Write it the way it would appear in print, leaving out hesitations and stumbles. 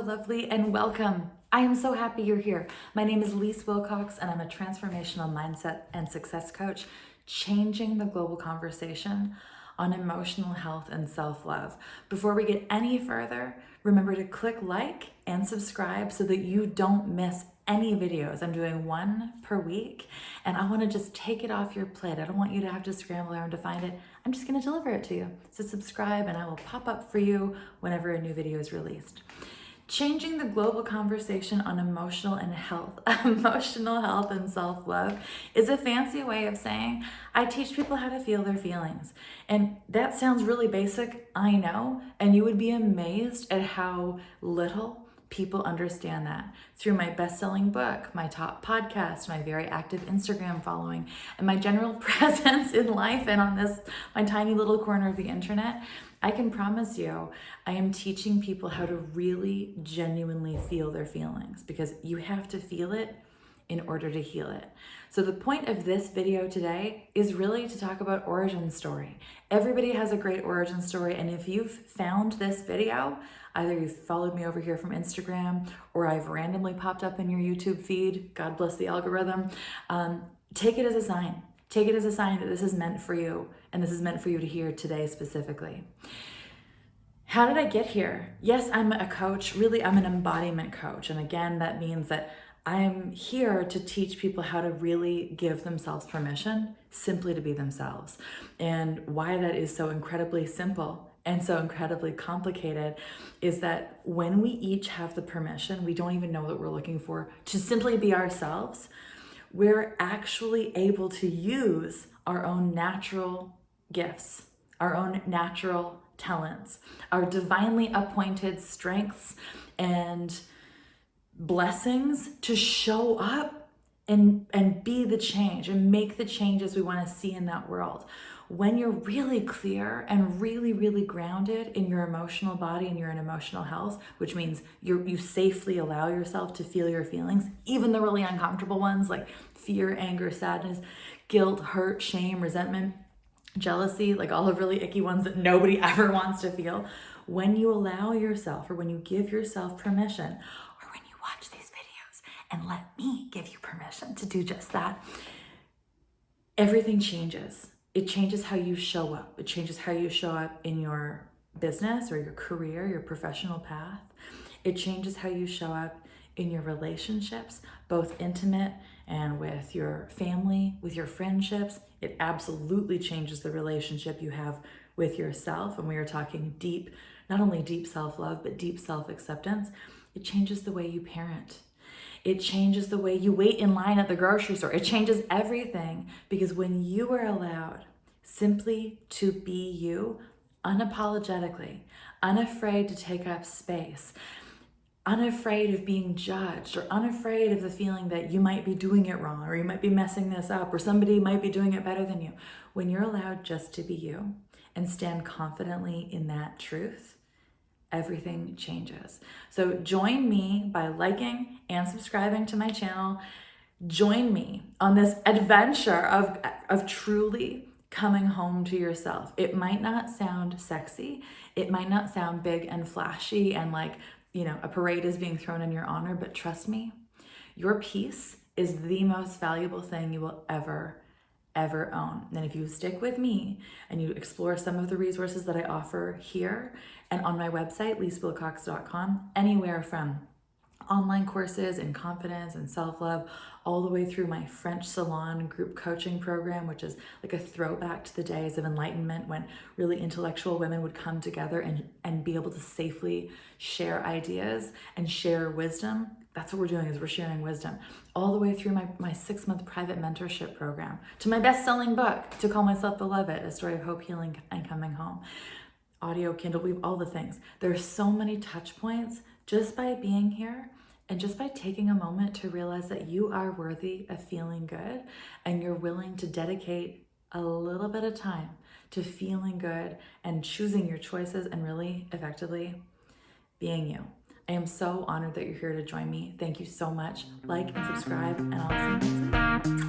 lovely, and welcome. I am so happy you're here. My name is Lise Wilcox, and I'm a transformational mindset and success coach, changing the global conversation on emotional health and self-love. Before we get any further, remember to click like and subscribe so that you don't miss any videos. I'm doing one per week, and I want to just take it off your plate. I don't want you to have to scramble around to find it. I'm just going to deliver it to you. So subscribe, and I will pop up for you whenever a new video is released. Changing the global conversation on emotional health and self-love is a fancy way of saying I teach people how to feel their feelings. And that sounds really basic, I know, and you would be amazed at how little people understand that. Through my best-selling book, my top podcast, my very active Instagram following, and my general presence in life and on this, my tiny little corner of the internet, I can promise you, I am teaching people how to really genuinely feel their feelings, because you have to feel it in order to heal it. So the point of this video today is really to talk about origin story. Everybody has a great origin story, and if you've found this video, either you've followed me over here from Instagram or I've randomly popped up in your YouTube feed, God bless the algorithm, take it as a sign. Take it as a sign that this is meant for you, and this is meant for you to hear today specifically. How did I get here? Yes, I'm a coach. Really, I'm an embodiment coach. And again, that means that I'm here to teach people how to really give themselves permission simply to be themselves. And why that is so incredibly simple and so incredibly complicated is that when we each have the permission, we don't even know what we're looking for, to simply be ourselves, we're actually able to use our own natural gifts, our own natural talents, our divinely appointed strengths and blessings to show up and be the change and make the changes we want to see in that world. When you're really clear and really, really grounded in your emotional body and your emotional health, which means you safely allow yourself to feel your feelings, even the really uncomfortable ones like fear, anger, sadness, guilt, hurt, shame, resentment, jealousy, like all the really icky ones that nobody ever wants to feel. When you allow yourself, or when you give yourself permission, or when you watch these videos and let me give you permission to do just that, everything changes. It changes how you show up. It changes how you show up in your business or your career, your professional path. It changes how you show up in your relationships, both intimate and with your family, with your friendships. It absolutely changes the relationship you have with yourself. And we are talking deep, not only deep self-love, but deep self-acceptance. It changes the way you parent. It changes the way you wait in line at the grocery store. It changes everything, because when you are allowed simply to be you, unapologetically, unafraid to take up space, unafraid of being judged, or unafraid of the feeling that you might be doing it wrong, or you might be messing this up, or somebody might be doing it better than you. When you're allowed just to be you and stand confidently in that truth, everything changes. So join me by liking and subscribing to my channel. Join me on this adventure of truly coming home to yourself. It might not sound sexy. It might not sound big and flashy and like, a parade is being thrown in your honor, but trust me, your peace is the most valuable thing you will ever own. And if you stick with me and you explore some of the resources that I offer here and on my website, lisewilcox.com, anywhere from online courses in confidence and self-love, all the way through my French salon group coaching program, which is like a throwback to the days of enlightenment when really intellectual women would come together and be able to safely share ideas and share wisdom. That's what we're doing, is we're sharing wisdom. All the way through my 6-month private mentorship program, to my best-selling book, To Call Myself Beloved, A Story of Hope, Healing, and Coming Home. Audio, Kindle, all the things. There are so many touch points just by being here and just by taking a moment to realize that you are worthy of feeling good, and you're willing to dedicate a little bit of time to feeling good and choosing your choices and really effectively being you. I am so honored that you're here to join me. Thank you so much. Like and subscribe, and I'll see you next time.